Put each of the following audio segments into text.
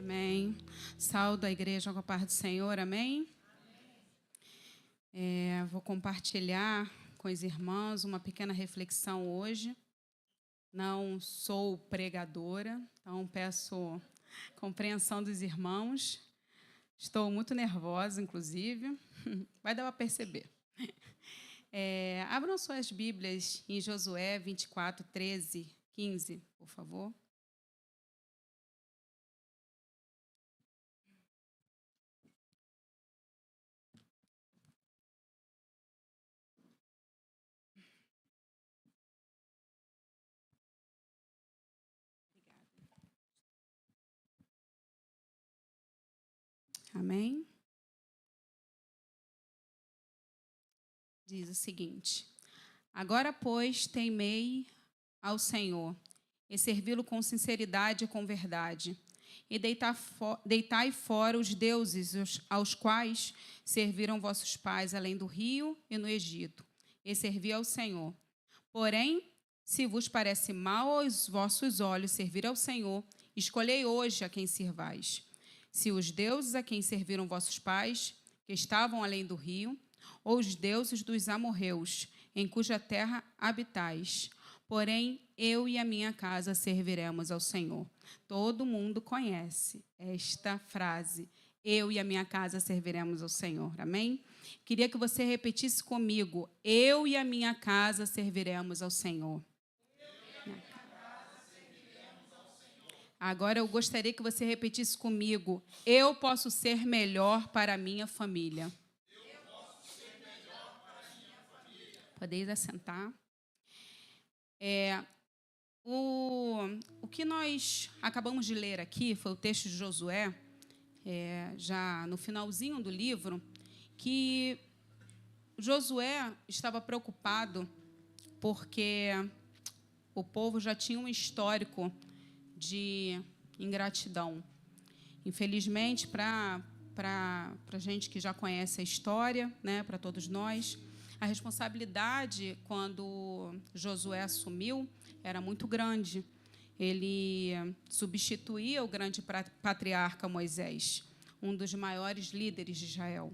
Amém. Saúdo a igreja com a paz do Senhor, amém? Vou compartilhar com os irmãos uma pequena reflexão hoje. Não sou pregadora, então peço compreensão dos irmãos. Estou muito nervosa, inclusive, vai dar para perceber. Abram suas Bíblias em Josué 24, 13, 15, por favor. Amém? Diz o seguinte: agora, pois, temei ao Senhor, e servi-lo com sinceridade e com verdade, e deitai fora os deuses aos quais serviram vossos pais, além do rio e no Egito, e servi ao Senhor. Porém, se vos parece mal aos vossos olhos servir ao Senhor, escolhei hoje a quem sirvais. Se os deuses a quem serviram vossos pais, que estavam além do rio, ou os deuses dos amorreus, em cuja terra habitais. Porém, eu e a minha casa serviremos ao Senhor. Todo mundo conhece esta frase. Eu e a minha casa serviremos ao Senhor. Amém? Queria que você repetisse comigo. Eu e a minha casa serviremos ao Senhor. Agora eu gostaria que você repetisse comigo. Eu posso ser melhor para a minha família. Podeis assentar. O que nós acabamos de ler aqui foi o texto de Josué, já no finalzinho do livro, que Josué estava preocupado porque o povo já tinha um histórico de ingratidão. Infelizmente, para a gente que já conhece a história, né, para todos nós, a responsabilidade, quando Josué assumiu, era muito grande. Ele substituía o grande patriarca Moisés, um dos maiores líderes de Israel.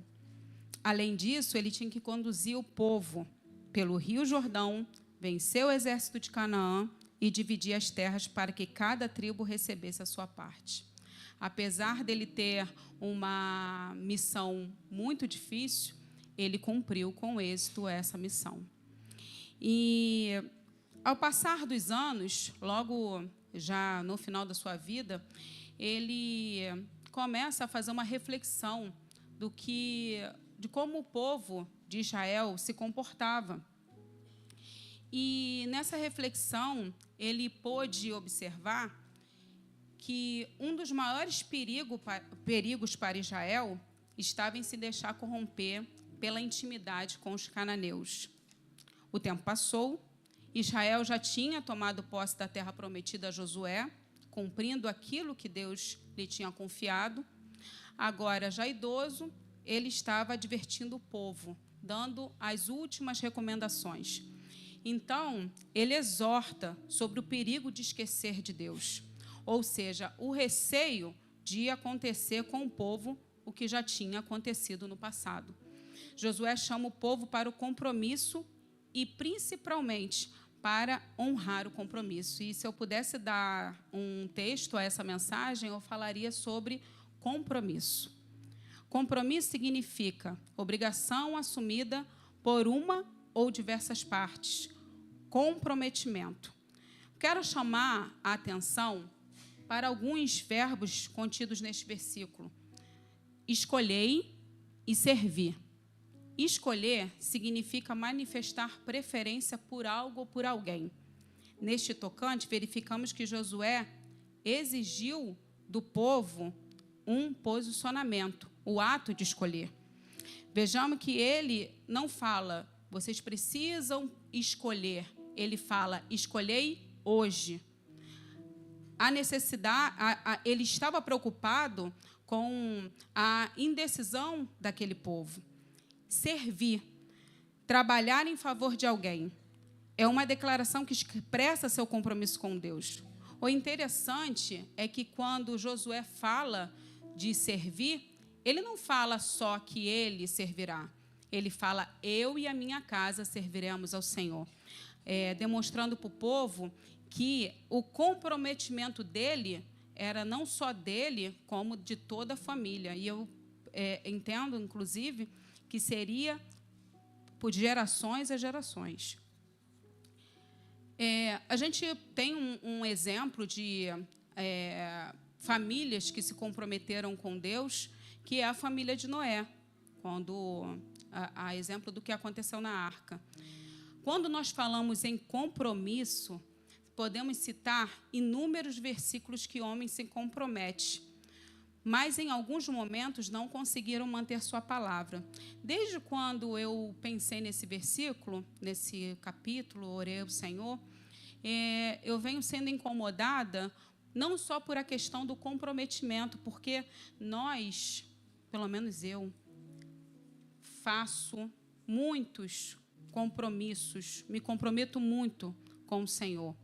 Além disso, ele tinha que conduzir o povo pelo Rio Jordão, vencer o exército de Canaã e dividir as terras para que cada tribo recebesse a sua parte. Apesar dele ter uma missão muito difícil, ele cumpriu com êxito essa missão. E, ao passar dos anos, logo já no final da sua vida, ele começa a fazer uma reflexão de como o povo de Israel se comportava. E, nessa reflexão, ele pôde observar que um dos maiores perigos para Israel estava em se deixar corromper pela intimidade com os cananeus. O tempo passou, Israel já tinha tomado posse da terra prometida a Josué, cumprindo aquilo que Deus lhe tinha confiado. Agora, já idoso, ele estava advertindo o povo, dando as últimas recomendações. Então, ele exorta sobre o perigo de esquecer de Deus, ou seja, o receio de acontecer com o povo o que já tinha acontecido no passado. Josué chama o povo para o compromisso e, principalmente, para honrar o compromisso. E, se eu pudesse dar um texto a essa mensagem, eu falaria sobre compromisso. Compromisso significa obrigação assumida por uma ou diversas partes. Comprometimento. Quero chamar a atenção para alguns verbos contidos neste versículo. Escolhei e servir. Escolher significa manifestar preferência por algo ou por alguém. Neste tocante, verificamos que Josué exigiu do povo um posicionamento, o ato de escolher. Vejamos que ele não fala, vocês precisam escolher. Ele fala, escolhei hoje. A necessidade, ele estava preocupado com a indecisão daquele povo. Servir, trabalhar em favor de alguém, é uma declaração que expressa seu compromisso com Deus. O interessante é que quando Josué fala de servir, ele não fala só que ele servirá. Ele fala, eu e a minha casa serviremos ao Senhor. Demonstrando para o povo que o comprometimento dele era não só dele, como de toda a família. E eu entendo, inclusive, que seria por gerações a gerações. A gente tem um exemplo de famílias que se comprometeram com Deus, que é a família de Noé, quando a exemplo do que aconteceu na arca. Quando nós falamos em compromisso, podemos citar inúmeros versículos que homens se comprometem, mas em alguns momentos não conseguiram manter sua palavra. Desde quando eu pensei nesse versículo, nesse capítulo, orei ao Senhor, eu venho sendo incomodada não só por a questão do comprometimento, porque nós, pelo menos eu, faço muitos compromissos, me comprometo muito com o Senhor.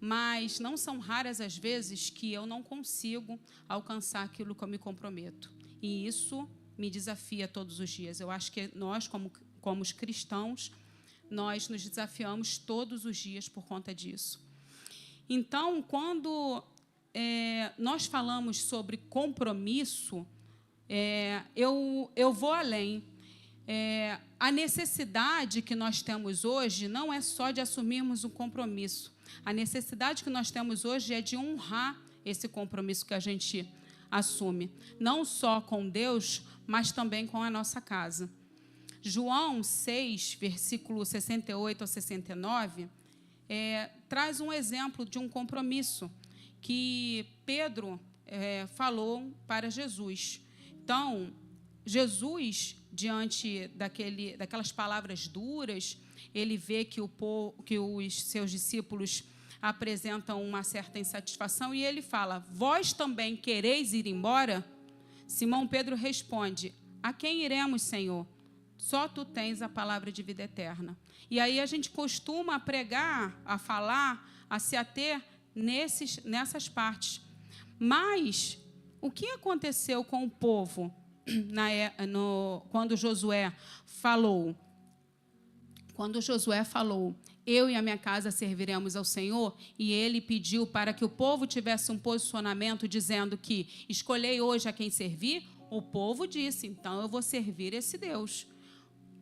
Mas não são raras as vezes que eu não consigo alcançar aquilo que eu me comprometo. E isso me desafia todos os dias. Eu acho que nós, como os cristãos, nós nos desafiamos todos os dias por conta disso. Então, quando nós falamos sobre compromisso, eu vou além. A necessidade que nós temos hoje não é só de assumirmos um compromisso. A necessidade que nós temos hoje é de honrar esse compromisso que a gente assume, não só com Deus, mas também com a nossa casa. João 6, versículo 68 a 69, traz um exemplo de um compromisso que Pedro falou para Jesus. Então, Jesus, diante daquelas palavras duras, ele vê que os seus discípulos apresentam uma certa insatisfação e ele fala, vós também quereis ir embora? Simão Pedro responde, a quem iremos, Senhor? Só tu tens a palavra de vida eterna. E aí a gente costuma pregar, a falar, a se ater nessas partes. Mas o que aconteceu com o povo quando Josué falou? Quando Josué falou, eu e a minha casa serviremos ao Senhor, e ele pediu para que o povo tivesse um posicionamento dizendo que escolhei hoje a quem servir, o povo disse, então eu vou servir esse Deus.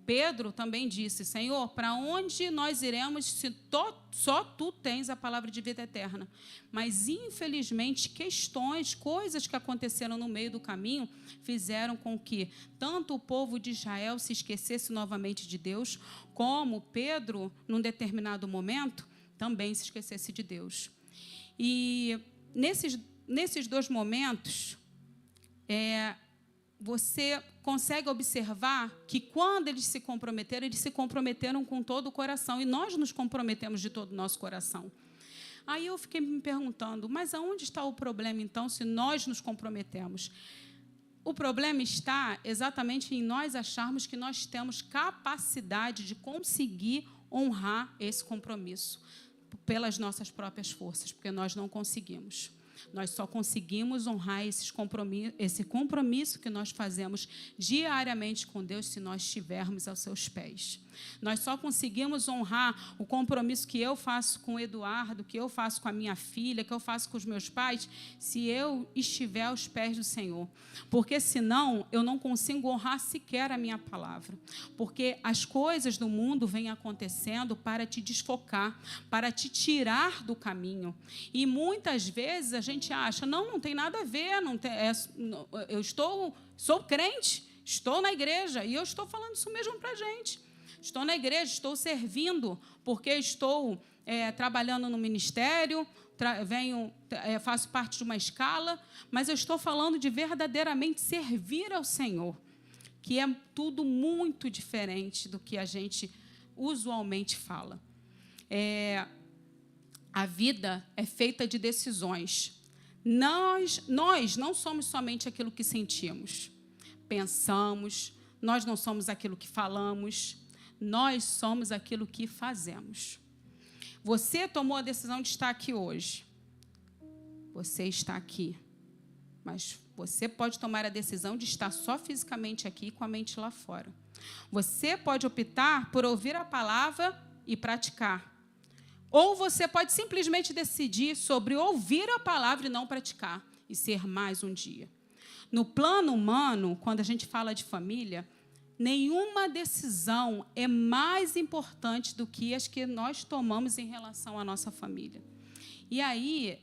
Pedro também disse, Senhor, para onde nós iremos se só tu tens a palavra de vida eterna? Mas, infelizmente, coisas que aconteceram no meio do caminho, fizeram com que tanto o povo de Israel se esquecesse novamente de Deus, como Pedro, num determinado momento, também se esquecesse de Deus. E, nesses dois momentos, você consegue observar que, quando eles se comprometeram com todo o coração. E nós nos comprometemos de todo o nosso coração. Aí eu fiquei me perguntando, mas aonde está o problema, então, se nós nos comprometemos? O problema está exatamente em nós acharmos que nós temos capacidade de conseguir honrar esse compromisso pelas nossas próprias forças, porque nós não conseguimos. Nós só conseguimos honrar esse compromisso que nós fazemos diariamente com Deus se nós estivermos aos seus pés. Nós só conseguimos honrar o compromisso que eu faço com o Eduardo, que eu faço com a minha filha, que eu faço com os meus pais, se eu estiver aos pés do Senhor. Porque, senão, eu não consigo honrar sequer a minha palavra. Porque as coisas do mundo vêm acontecendo para te desfocar, para te tirar do caminho. E, muitas vezes, a gente acha, não tem nada a ver, sou crente, estou na igreja, e eu estou falando isso mesmo para a gente. Estou na igreja, estou servindo, porque estou trabalhando no ministério, faço parte de uma escala, mas eu estou falando de verdadeiramente servir ao Senhor, que é tudo muito diferente do que a gente usualmente fala. A vida é feita de decisões. Nós não somos somente aquilo que sentimos, pensamos, nós não somos aquilo que falamos, nós somos aquilo que fazemos. Você tomou a decisão de estar aqui hoje. você está aqui, mas você pode tomar a decisão de estar só fisicamente aqui com a mente lá fora. Você pode optar por ouvir a palavra e praticar. Ou você pode simplesmente decidir sobre ouvir a palavra e não praticar, e ser mais um dia. No plano humano, quando a gente fala de família, nenhuma decisão é mais importante do que as que nós tomamos em relação à nossa família. E aí,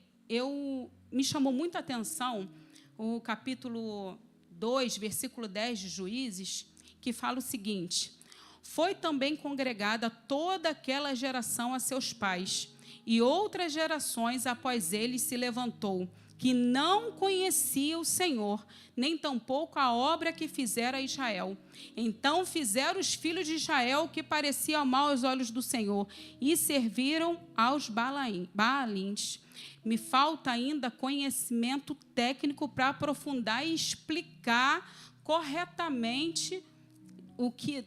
me chamou muita atenção o capítulo 2, versículo 10 de Juízes, que fala o seguinte: foi também congregada toda aquela geração a seus pais, e outras gerações após eles se levantou, que não conhecia o Senhor, nem tampouco a obra que fizera Israel. Então fizeram os filhos de Israel o que parecia mal aos olhos do Senhor, e serviram aos Baalins. Me falta ainda conhecimento técnico para aprofundar e explicar corretamente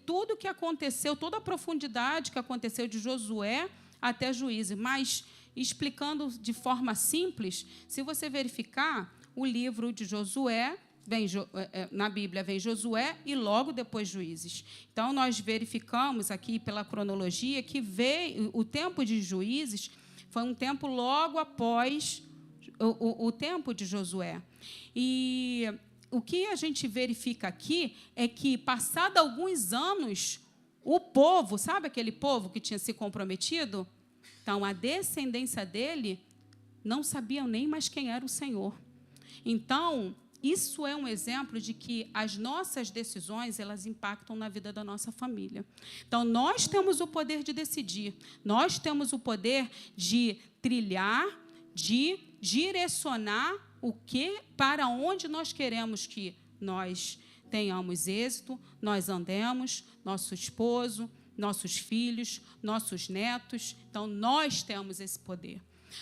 tudo o que aconteceu, toda a profundidade que aconteceu de Josué até Juízes, mas explicando de forma simples, se você verificar o livro de Josué, na Bíblia vem Josué e logo depois Juízes. Então, nós verificamos aqui pela cronologia que veio o tempo de Juízes foi um tempo logo após o tempo de Josué. E o que a gente verifica aqui é que, passado alguns anos, o povo, sabe aquele povo que tinha se comprometido? Então, a descendência dele não sabiam nem mais quem era o Senhor. Então, isso é um exemplo de que as nossas decisões, elas impactam na vida da nossa família. Então, nós temos o poder de decidir, nós temos o poder de trilhar, de direcionar para onde nós queremos que nós tenhamos êxito, nós andemos, nosso esposo, nossos filhos, nossos netos. Então, nós temos esse poder.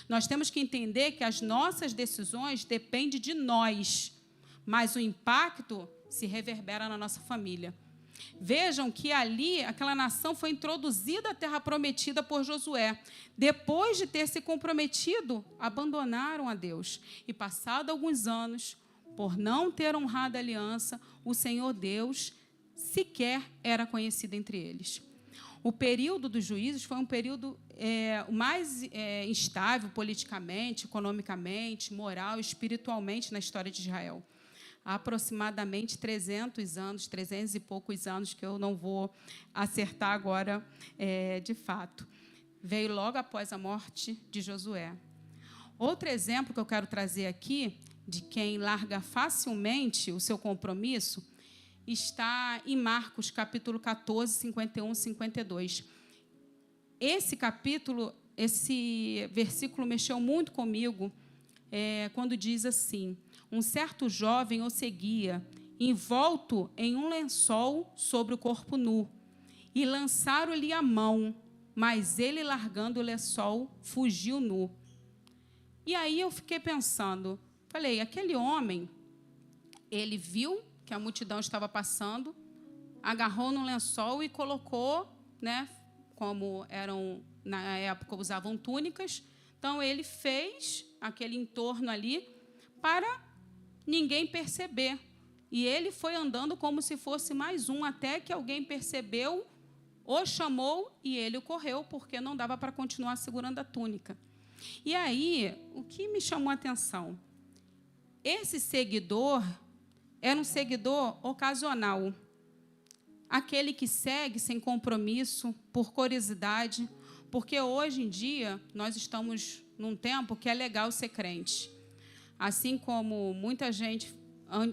Nós temos que entender que as nossas decisões dependem de nós, mas o impacto se reverbera na nossa família. Vejam que ali, aquela nação foi introduzida à terra prometida por Josué. Depois de ter se comprometido, abandonaram a Deus. E, passado alguns anos, por não ter honrado a aliança, o Senhor Deus sequer era conhecido entre eles. O período dos juízes foi um período mais instável politicamente, economicamente, moral, espiritualmente na história de Israel. Há aproximadamente 300 anos, 300 e poucos anos, que eu não vou acertar agora de fato. Veio logo após a morte de Josué. Outro exemplo que eu quero trazer aqui, de quem larga facilmente o seu compromisso, está em Marcos, capítulo 14, 51 e 52. Esse versículo mexeu muito comigo, quando diz assim: um certo jovem o seguia, envolto em um lençol sobre o corpo nu, e lançaram-lhe a mão, mas ele, largando o lençol, fugiu nu. E aí eu fiquei pensando, falei, aquele homem, ele viu que a multidão estava passando, agarrou no lençol e colocou, como na época usavam túnicas, então ele fez aquele entorno ali para ninguém perceber. E ele foi andando como se fosse mais um, até que alguém percebeu, o chamou e ele correu, porque não dava para continuar segurando a túnica. E aí, o que me chamou a atenção? Esse seguidor era um seguidor ocasional. Aquele que segue sem compromisso, por curiosidade, porque hoje em dia nós estamos num tempo que é legal ser crente. Assim como muita gente,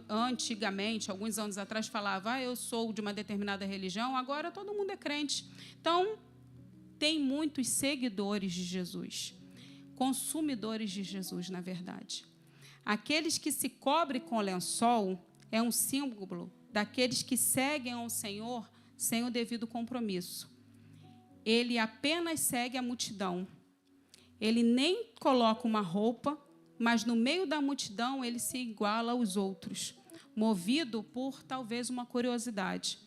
antigamente, alguns anos atrás, falava, eu sou de uma determinada religião, agora todo mundo é crente. Então, tem muitos seguidores de Jesus, consumidores de Jesus, na verdade. Aqueles que se cobrem com lençol é um símbolo daqueles que seguem ao Senhor sem o devido compromisso. Ele apenas segue a multidão. Ele nem coloca uma roupa, mas no meio da multidão ele se iguala aos outros, movido por talvez uma curiosidade.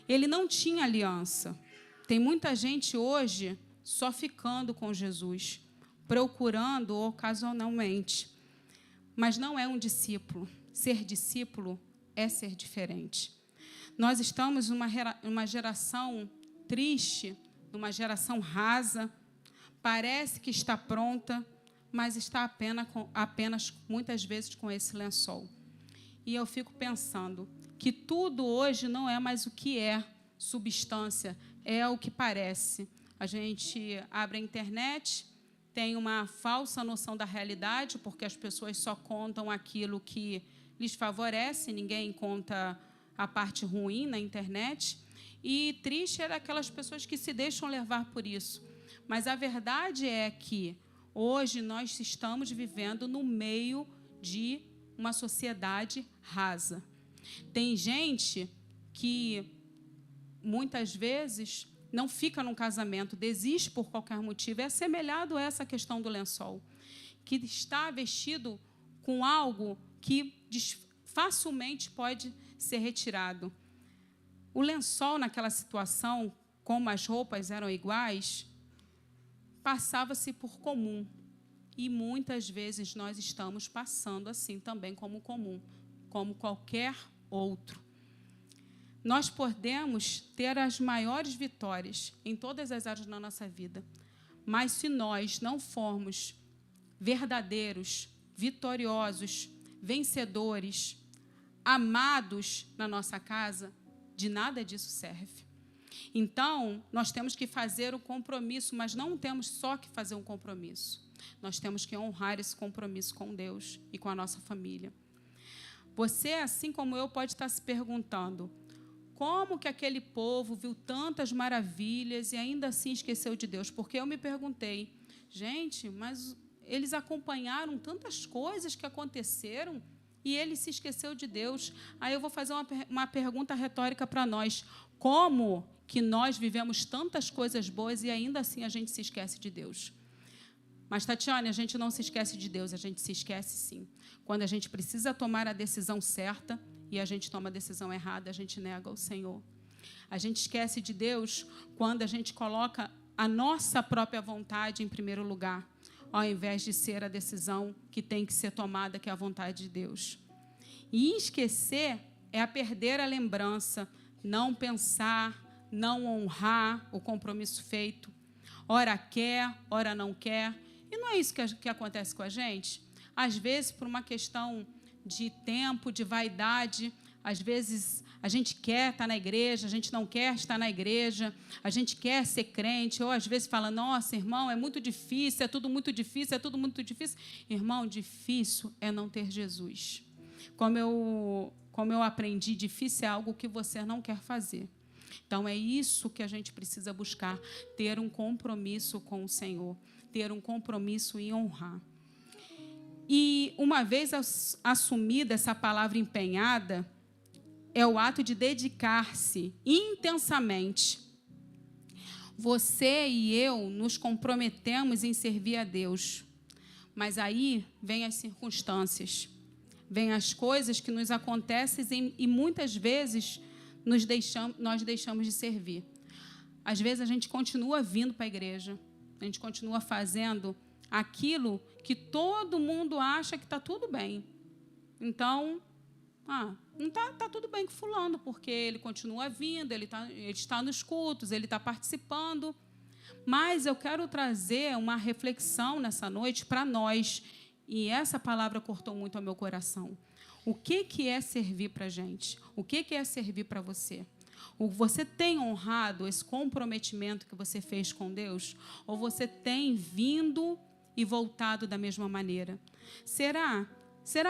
Ele não tinha aliança. Tem muita gente hoje só ficando com Jesus, procurando ocasionalmente. mas não é um discípulo. Ser discípulo é ser diferente. Nós estamos numa geração triste, numa geração rasa, parece que está pronta, mas está apenas muitas vezes com esse lençol. E eu fico pensando que tudo hoje não é mais o que é substância, é o que parece. A gente abre a internet, tem uma falsa noção da realidade, porque as pessoas só contam aquilo que lhes favorece, ninguém conta a parte ruim na internet. E triste é daquelas pessoas que se deixam levar por isso. Mas a verdade é que hoje nós estamos vivendo no meio de uma sociedade rasa. Tem gente que muitas vezes não fica num casamento, desiste por qualquer motivo. É assemelhado a essa questão do lençol, que está vestido com algo que facilmente pode ser retirado. O lençol, naquela situação, como as roupas eram iguais, passava-se por comum. E muitas vezes nós estamos passando assim também como comum, como qualquer outro. Nós podemos ter as maiores vitórias em todas as áreas da nossa vida, mas se nós não formos verdadeiros, vitoriosos, vencedores, amados na nossa casa, de nada disso serve. Então, nós temos que fazer o compromisso, mas não temos só que fazer um compromisso. Nós temos que honrar esse compromisso com Deus e com a nossa família. Você, assim como eu, pode estar se perguntando: como que aquele povo viu tantas maravilhas e ainda assim esqueceu de Deus? Porque eu me perguntei, gente, mas eles acompanharam tantas coisas que aconteceram e ele se esqueceu de Deus. Aí eu vou fazer uma pergunta retórica para nós: como que nós vivemos tantas coisas boas e ainda assim a gente se esquece de Deus? Mas, Tatiane, a gente não se esquece de Deus, a gente se esquece sim. Quando a gente precisa tomar a decisão certa e a gente toma a decisão errada, a gente nega o Senhor. A gente esquece de Deus quando a gente coloca a nossa própria vontade em primeiro lugar, ao invés de ser a decisão que tem que ser tomada, que é a vontade de Deus. E esquecer é a perder a lembrança, não pensar, não honrar o compromisso feito. Ora quer, ora não quer. E não é isso que acontece com a gente? Às vezes, por uma questão de tempo, de vaidade, às vezes a gente quer estar na igreja, a gente não quer estar na igreja, a gente quer ser crente, ou às vezes fala: nossa, irmão, é muito difícil, é tudo muito difícil, é tudo muito difícil. Irmão, difícil é não ter Jesus. Como eu aprendi, difícil é algo que você não quer fazer. Então, é isso que a gente precisa buscar, ter um compromisso com o Senhor, ter um compromisso em honrar. E, uma vez assumida essa palavra empenhada, é o ato de dedicar-se intensamente. Você e eu nos comprometemos em servir a Deus, mas aí vêm as circunstâncias, vêm as coisas que nos acontecem e muitas vezes nós deixamos de servir. Às vezes a gente continua vindo para a igreja, a gente continua fazendo aquilo que todo mundo acha que está tudo bem. Então, não tá tudo bem com fulano, porque ele continua vindo, ele está nos cultos, ele está participando. Mas eu quero trazer uma reflexão nessa noite para nós, e essa palavra cortou muito ao meu coração. O que é servir para a gente? O que é servir para você? Você tem honrado esse comprometimento que você fez com Deus? Ou você tem vindo e voltado da mesma maneira? Será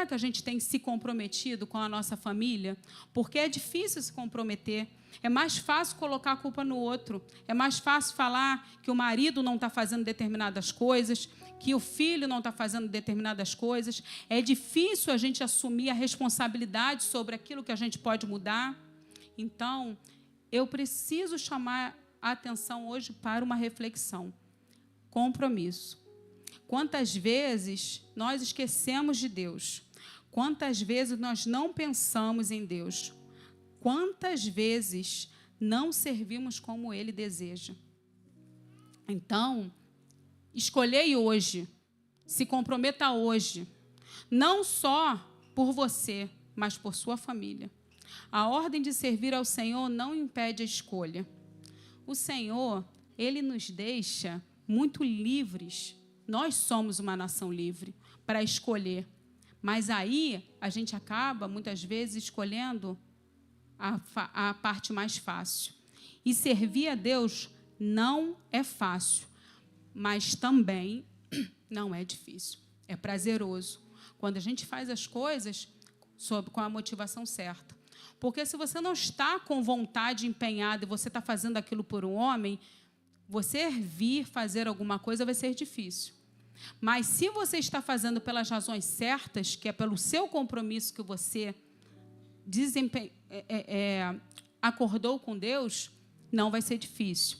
que a gente tem se comprometido com a nossa família? Porque é difícil se comprometer. É mais fácil colocar a culpa no outro. É mais fácil falar que o marido não está fazendo determinadas coisas, que o filho não está fazendo determinadas coisas. É difícil a gente assumir a responsabilidade sobre aquilo que a gente pode mudar. Então, eu preciso chamar a atenção hoje para uma reflexão. Compromisso. Quantas vezes nós esquecemos de Deus? Quantas vezes nós não pensamos em Deus? Quantas vezes não servimos como Ele deseja? Então, escolhei hoje, se comprometa hoje. não só por você, mas por sua família. A ordem de servir ao Senhor não impede a escolha. O Senhor, Ele nos deixa muito livres. Nós somos uma nação livre para escolher. Mas aí a gente acaba, muitas vezes, escolhendo a parte mais fácil. E servir a Deus não é fácil, mas também não é difícil. É prazeroso. Quando a gente faz as coisas com a motivação certa. Porque se você não está com vontade empenhada e você está fazendo aquilo por um homem, você vir fazer alguma coisa vai ser difícil. Mas se você está fazendo pelas razões certas, que é pelo seu compromisso que você acordou com Deus, não vai ser difícil.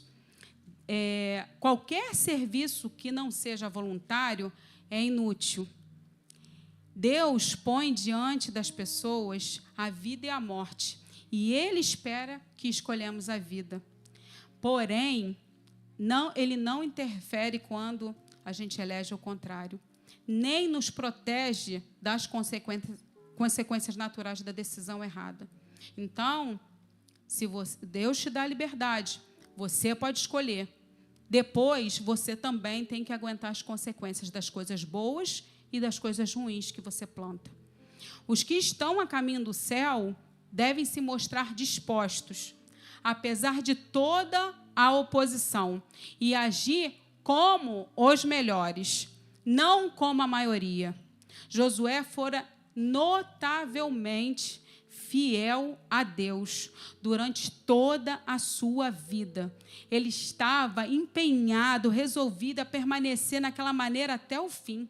Qualquer serviço que não seja voluntário é inútil. Deus põe diante das pessoas a vida e a morte, e Ele espera que escolhemos a vida. Porém, Ele não interfere quando a gente elege o contrário, nem nos protege das consequências naturais da decisão errada. Então, se Deus te dá a liberdade, você pode escolher. Depois, você também tem que aguentar as consequências das coisas boas e das coisas ruins que você planta. Os que estão a caminho do céu devem se mostrar dispostos, apesar de toda a oposição, e agir como os melhores, não como a maioria. Josué fora notavelmente fiel a Deus durante toda a sua vida. Ele estava empenhado, resolvido a permanecer naquela maneira até o fim.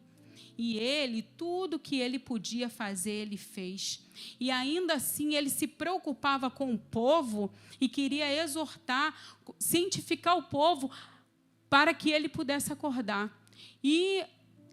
E tudo que ele podia fazer, ele fez. E ainda assim, ele se preocupava com o povo e queria exortar, cientificar o povo para que ele pudesse acordar. E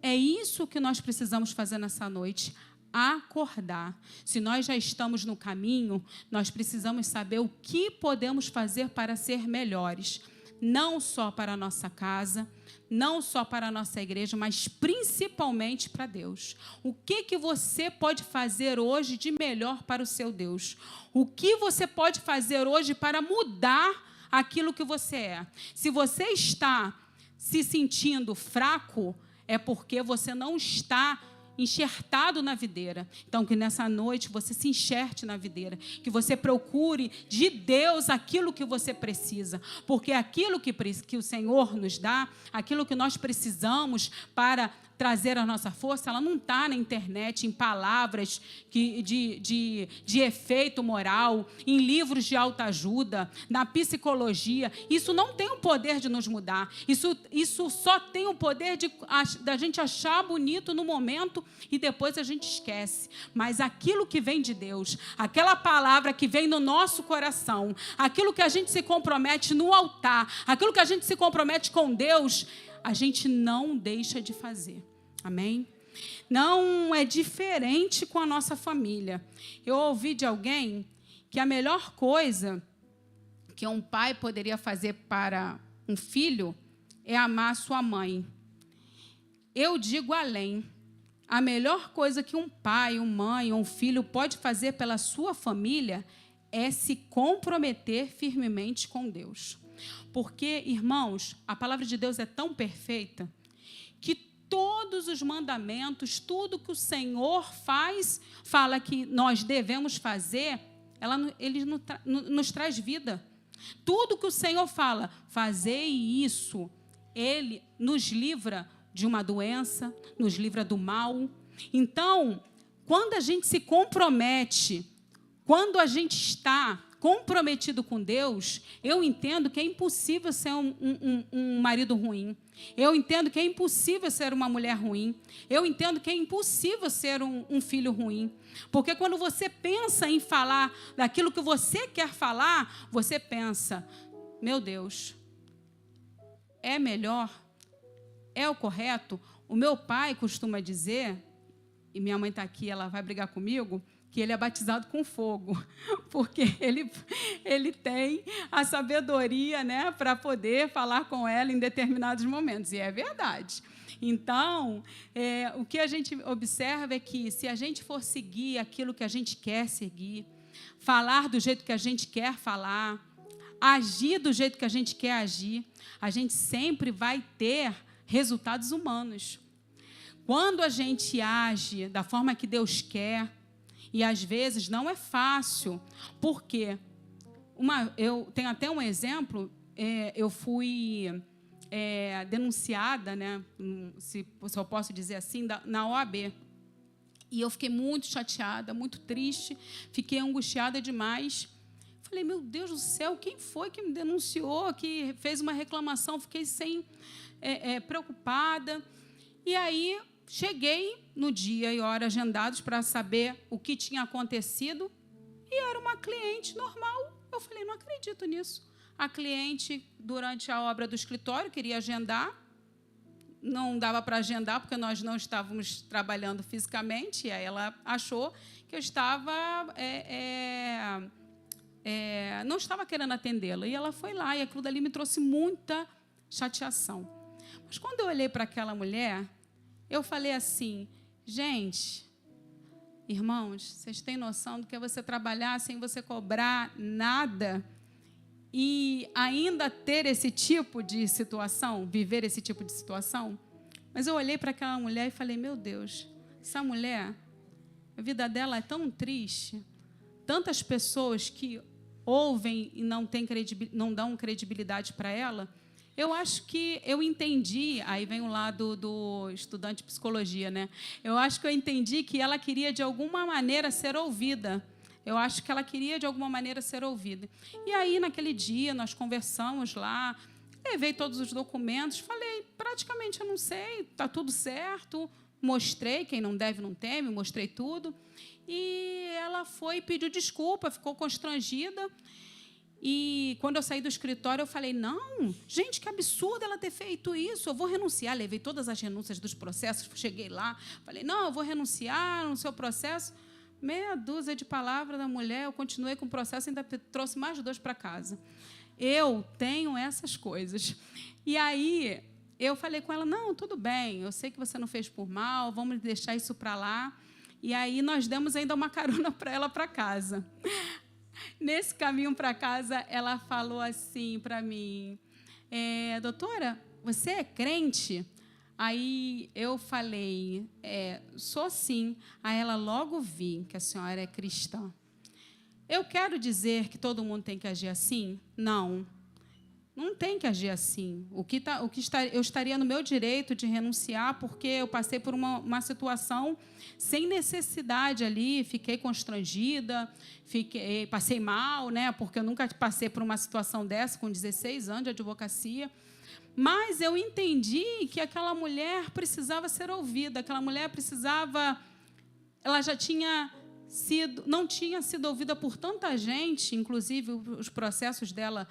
é isso que nós precisamos fazer nessa noite, acordar. Se nós já estamos no caminho, nós precisamos saber o que podemos fazer para ser melhores, não só para a nossa casa, não só para a nossa igreja, mas principalmente para Deus. O que você pode fazer hoje de melhor para o seu Deus? O que você pode fazer hoje para mudar aquilo que você é? Se você está se sentindo fraco, é porque você não está enxertado na videira. Então, que nessa noite você se enxerte na videira, que você procure de Deus aquilo que você precisa, porque aquilo que o Senhor nos dá, aquilo que nós precisamos para trazer a nossa força, ela não está na internet, em palavras de efeito moral, em livros de autoajuda, na psicologia. Isso não tem o poder de nos mudar. Isso só tem o poder da gente achar bonito no momento e depois a gente esquece. Mas aquilo que vem de Deus, aquela palavra que vem no nosso coração, aquilo que a gente se compromete no altar, aquilo que a gente se compromete com Deus, a gente não deixa de fazer. Amém? Não é diferente com a nossa família. Eu ouvi de alguém que a melhor coisa que um pai poderia fazer para um filho é amar sua mãe. Eu digo além. A melhor coisa que um pai, uma mãe ou um filho pode fazer pela sua família é se comprometer firmemente com Deus. Porque, irmãos, a palavra de Deus é tão perfeita que todos os mandamentos, tudo que o Senhor fala que nós devemos fazer, Ele nos traz vida. Tudo que o Senhor fala, fazei isso, Ele nos livra de uma doença, nos livra do mal. Então, quando a gente se compromete, quando a gente está comprometido com Deus, eu entendo que é impossível ser um marido ruim. Eu entendo que é impossível ser uma mulher ruim. Eu entendo que é impossível ser um filho ruim. Porque quando você pensa em falar daquilo que você quer falar, você pensa, meu Deus, é melhor? É o correto? O meu pai costuma dizer, e minha mãe está aqui, ela vai brigar comigo, que ele é batizado com fogo, porque ele tem a sabedoria, né, para poder falar com ela em determinados momentos, e é verdade. Então, o que a gente observa é que, se a gente for seguir aquilo que a gente quer seguir, falar do jeito que a gente quer falar, agir do jeito que a gente quer agir, a gente sempre vai ter resultados humanos. Quando a gente age da forma que Deus quer, e às vezes não é fácil, porque eu tenho até um exemplo, eu fui denunciada, né, se eu posso dizer assim, na OAB. E eu fiquei muito chateada, muito triste, fiquei angustiada demais. Falei, meu Deus do céu, quem foi que me denunciou, que fez uma reclamação? Fiquei preocupada. E aí, cheguei no dia e hora agendados para saber o que tinha acontecido, e era uma cliente normal. Eu falei, não acredito nisso. A cliente, durante a obra do escritório, queria agendar, não dava para agendar, porque nós não estávamos trabalhando fisicamente, e aí ela achou que eu estava... não estava querendo atendê-la, e ela foi lá, e aquilo dali me trouxe muita chateação. Mas, quando eu olhei para aquela mulher, eu falei assim, gente, irmãos, vocês têm noção do que é você trabalhar sem você cobrar nada e ainda ter esse tipo de situação, viver esse tipo de situação? Mas eu olhei para aquela mulher e falei, meu Deus, essa mulher, a vida dela é tão triste, tantas pessoas que ouvem e não dão credibilidade para ela. Eu acho que eu entendi, aí vem o lado do estudante de psicologia, né? Eu acho que eu entendi que ela queria, de alguma maneira, ser ouvida. Eu acho que ela queria, de alguma maneira, ser ouvida. E aí, naquele dia, nós conversamos lá, levei todos os documentos, falei, praticamente eu não sei, está tudo certo, mostrei, quem não deve não teme, mostrei tudo. E ela foi e pediu desculpa, ficou constrangida. E, quando eu saí do escritório, eu falei, não, gente, que absurdo ela ter feito isso, eu vou renunciar. Levei todas as renúncias dos processos, cheguei lá, falei, não, eu vou renunciar no seu processo. Meia dúzia de palavras da mulher, eu continuei com o processo e ainda trouxe mais 2 para casa. Eu tenho essas coisas. E aí, eu falei com ela, não, tudo bem, eu sei que você não fez por mal, vamos deixar isso para lá. E aí, nós demos ainda uma carona para ela para casa. Nesse caminho para casa, ela falou assim para mim, doutora, você é crente? Aí eu falei, sou sim. Aí ela, logo vi que a senhora é cristã. Eu quero dizer que todo mundo tem que agir assim? Não. Não tem que agir assim. Eu estaria no meu direito de renunciar, porque eu passei por uma situação sem necessidade ali, fiquei constrangida, passei mal, né, porque eu nunca passei por uma situação dessa com 16 anos de advocacia. Mas eu entendi que aquela mulher precisava ser ouvida, aquela mulher precisava... Ela já não tinha sido ouvida por tanta gente, inclusive os processos dela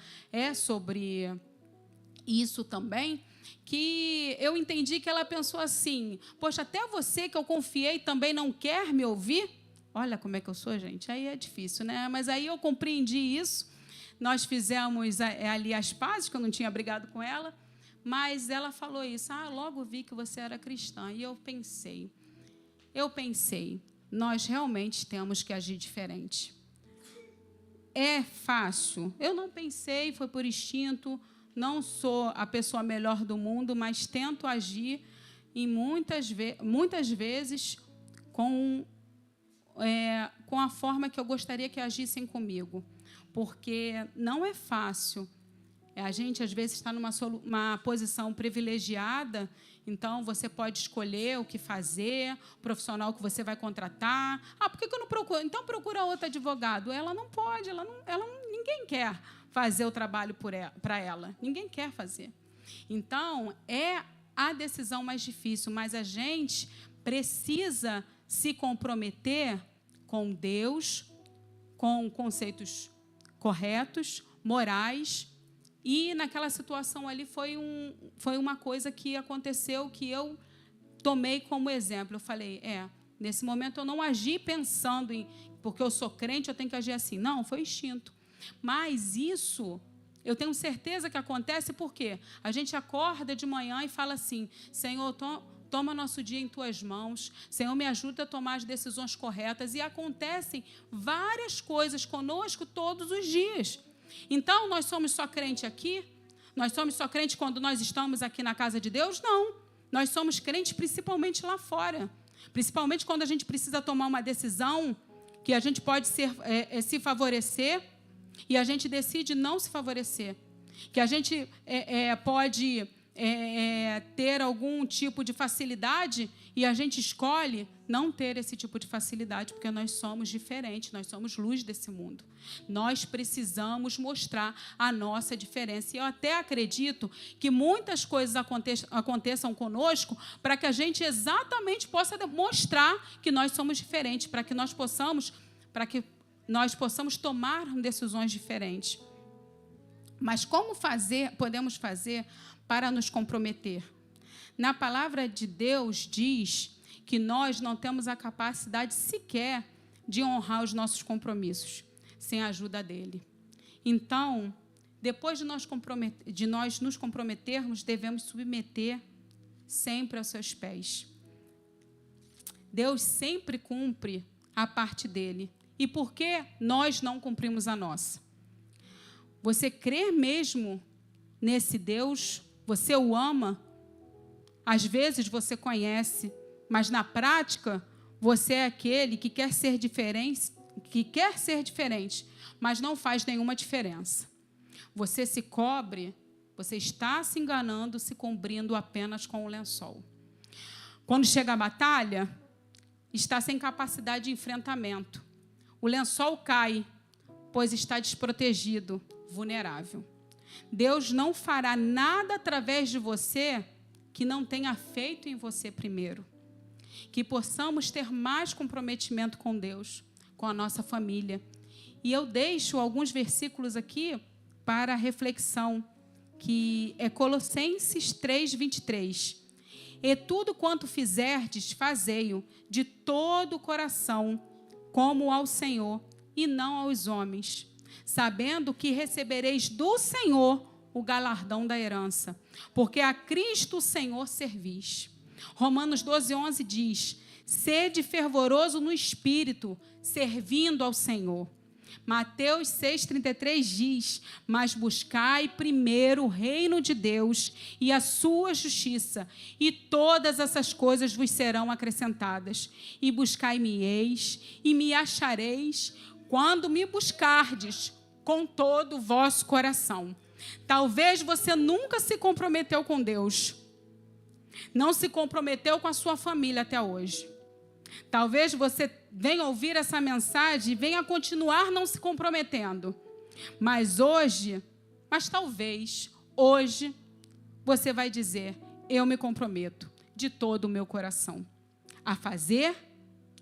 sobre isso também, que eu entendi que ela pensou assim, poxa, até você que eu confiei também não quer me ouvir? Olha como é que eu sou, gente, aí é difícil, né? Mas aí eu compreendi isso, nós fizemos ali as pazes, que eu não tinha brigado com ela, mas ela falou isso, logo vi que você era cristã, e eu pensei, nós realmente temos que agir diferente. É fácil? Eu não pensei, foi por instinto, não sou a pessoa melhor do mundo, mas tento agir muitas vezes com a forma que eu gostaria que agissem comigo, porque não é fácil. A gente, às vezes, está numa posição privilegiada, então você pode escolher o que fazer, o profissional que você vai contratar. Por que eu não procuro? Então, procura outro advogado. Ela não pode, ninguém quer fazer o trabalho para ela. Ninguém quer fazer. Então, é a decisão mais difícil, mas a gente precisa se comprometer com Deus, com conceitos corretos, morais. E, naquela situação ali, foi uma coisa que aconteceu que eu tomei como exemplo. Eu falei, nesse momento eu não agi pensando porque eu sou crente, eu tenho que agir assim. Não, foi instinto. Mas isso Eu tenho certeza que acontece porque a gente acorda de manhã e fala assim: Senhor, toma nosso dia em Tuas mãos. Senhor, me ajuda a tomar as decisões corretas. E acontecem várias coisas conosco todos os dias. Então, nós somos só crente aqui? Nós somos só crente quando nós estamos aqui na casa de Deus? Não. Nós somos crentes principalmente lá fora. Principalmente quando a gente precisa tomar uma decisão que a gente pode se favorecer e a gente decide não se favorecer. Que a gente pode ter algum tipo de facilidade e a gente escolhe não ter esse tipo de facilidade, porque nós somos diferentes, nós somos luz desse mundo. Nós precisamos mostrar a nossa diferença. E eu até acredito que muitas coisas aconteçam conosco para que a gente exatamente possa mostrar que nós somos diferentes, para que nós possamos tomar decisões diferentes. Mas como podemos fazer para nos comprometer? Na palavra de Deus diz que nós não temos a capacidade sequer de honrar os nossos compromissos sem a ajuda dele. Então, depois de nós nos comprometermos, devemos submeter sempre aos seus pés. Deus sempre cumpre a parte dele. E por que nós não cumprimos a nossa? Você crê mesmo nesse Deus? Você o ama? Às vezes você conhece, mas na prática você é aquele que quer ser diferente, mas não faz nenhuma diferença. Você se cobre, você está se enganando, se cobrindo apenas com o lençol. Quando chega a batalha, está sem capacidade de enfrentamento. O lençol cai, pois está desprotegido, vulnerável. Deus não fará nada através de você que não tenha feito em você primeiro. Que possamos ter mais comprometimento com Deus, com a nossa família. E eu deixo alguns versículos aqui para reflexão, que é Colossenses 3:23. E tudo quanto fizerdes, fazei-o de todo o coração, como ao Senhor, e não aos homens, sabendo que recebereis do Senhor o galardão da herança, porque a Cristo o Senhor servis. Romanos 12:11 diz: sede fervoroso no espírito, servindo ao Senhor. Mateus 6:33 diz: mas buscai primeiro o reino de Deus e a sua justiça, e todas essas coisas vos serão acrescentadas. E buscai-me-eis e me achareis, quando me buscardes com todo o vosso coração. Talvez você nunca se comprometeu com Deus. Não se comprometeu com a sua família até hoje. Talvez você venha ouvir essa mensagem e venha continuar não se comprometendo. Mas talvez hoje, você vai dizer: eu me comprometo de todo o meu coração a fazer,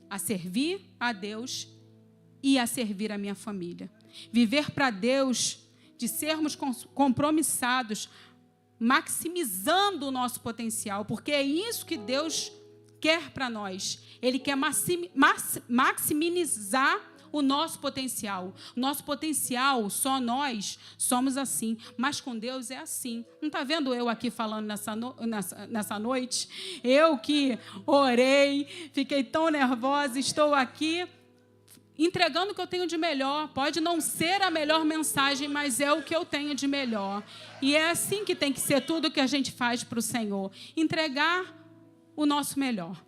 a servir a Deus e a servir a minha família. Viver para Deus, de sermos compromissados, maximizando o nosso potencial, porque é isso que Deus quer para nós. Ele quer maximizar o nosso potencial. Nosso potencial, só nós somos assim, mas com Deus é assim. Não está vendo eu aqui falando nessa noite? Eu que orei, fiquei tão nervosa, estou aqui entregando o que eu tenho de melhor. Pode não ser a melhor mensagem, mas é o que eu tenho de melhor. E é assim que tem que ser tudo que a gente faz para o Senhor. Entregar o nosso melhor.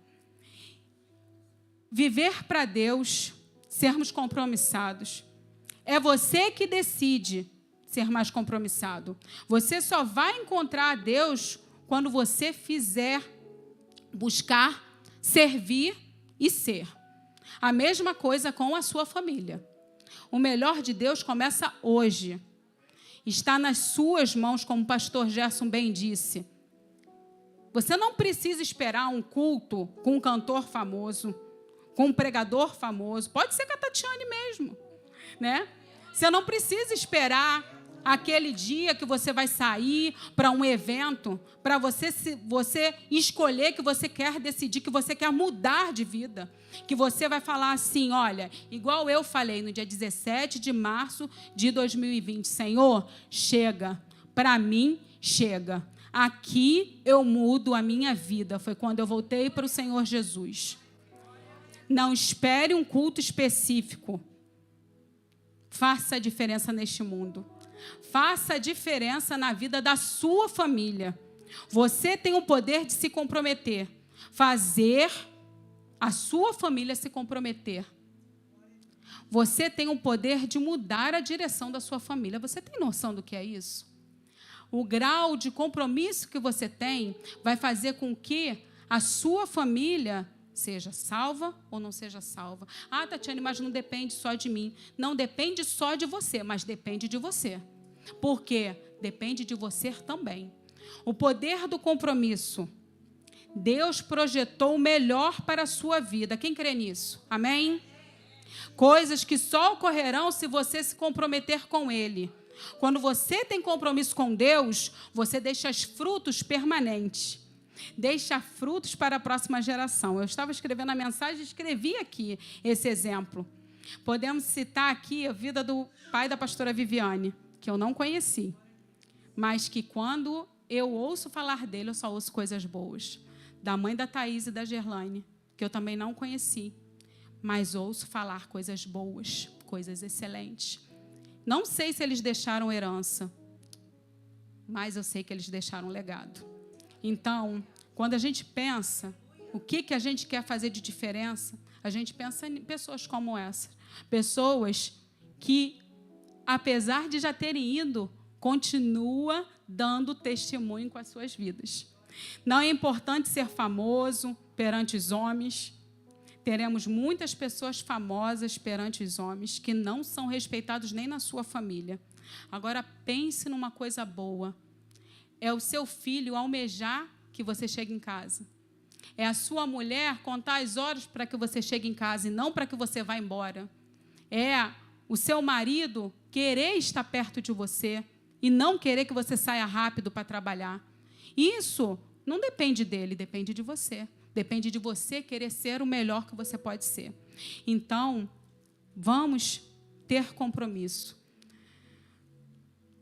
Viver para Deus, sermos compromissados. É você que decide ser mais compromissado. Você só vai encontrar a Deus quando você fizer, buscar, servir e ser. A mesma coisa com a sua família. O melhor de Deus começa hoje. Está nas suas mãos, como o pastor Gerson bem disse. Você não precisa esperar um culto com um cantor famoso, com um pregador famoso. Pode ser com a Tatiane mesmo, né? Você não precisa esperar aquele dia que você vai sair para um evento, para você escolher que você quer decidir, que você quer mudar de vida, que você vai falar assim, olha, igual eu falei no dia 17 de março de 2020, Senhor, chega, para mim, chega. Aqui eu mudo a minha vida. Foi quando eu voltei para o Senhor Jesus. Não espere um culto específico. Faça a diferença neste mundo. Faça a diferença na vida da sua família. Você tem o poder de se comprometer. Fazer a sua família se comprometer. Você tem o poder de mudar a direção da sua família. Você tem noção do que é isso? O grau de compromisso que você tem vai fazer com que a sua família seja salva ou não seja salva. Ah, Tatiane, mas não depende só de mim. Não depende só de você, mas depende de você. Por quê? Depende de você também. O poder do compromisso. Deus projetou o melhor para a sua vida. Quem crê nisso? Amém? Coisas que só ocorrerão se você se comprometer com Ele. Quando você tem compromisso com Deus, você deixa os frutos permanentes. Deixa frutos para a próxima geração. Eu estava escrevendo a mensagem e escrevi aqui esse exemplo. Podemos citar aqui a vida do pai da pastora Viviane, que eu não conheci, mas que quando eu ouço falar dele, eu só ouço coisas boas. Da mãe da Thaís e da Gerlaine, que eu também não conheci, mas ouço falar coisas boas, coisas excelentes. Não sei se eles deixaram herança, mas eu sei que eles deixaram um legado. Então, quando a gente pensa o que a gente quer fazer de diferença, a gente pensa em pessoas como essa. Pessoas que, apesar de já terem ido, continua dando testemunho com as suas vidas. Não é importante ser famoso perante os homens. Teremos muitas pessoas famosas perante os homens que não são respeitados nem na sua família. Agora, pense numa coisa boa. É o seu filho almejar que você chegue em casa. É a sua mulher contar as horas para que você chegue em casa e não para que você vá embora. É o seu marido querer estar perto de você e não querer que você saia rápido para trabalhar. Isso não depende dele, depende de você. Depende de você querer ser o melhor que você pode ser. Então, vamos ter compromisso.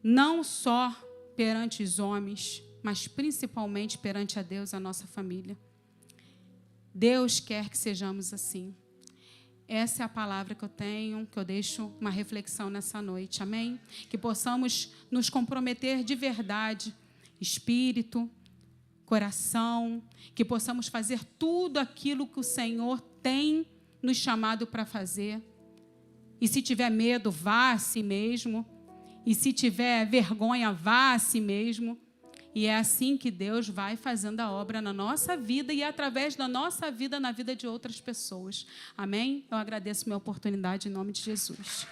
Não só perante os homens, mas principalmente perante a Deus e a nossa família. Deus quer que sejamos assim. Essa é a palavra que eu tenho, que eu deixo uma reflexão nessa noite. Amém? Que possamos nos comprometer de verdade, espírito, coração, que possamos fazer tudo aquilo que o Senhor tem nos chamado para fazer. E se tiver medo, vá a si mesmo. E se tiver vergonha, vá a si mesmo. E é assim que Deus vai fazendo a obra na nossa vida e através da nossa vida, na vida de outras pessoas. Amém? Eu agradeço a minha oportunidade em nome de Jesus.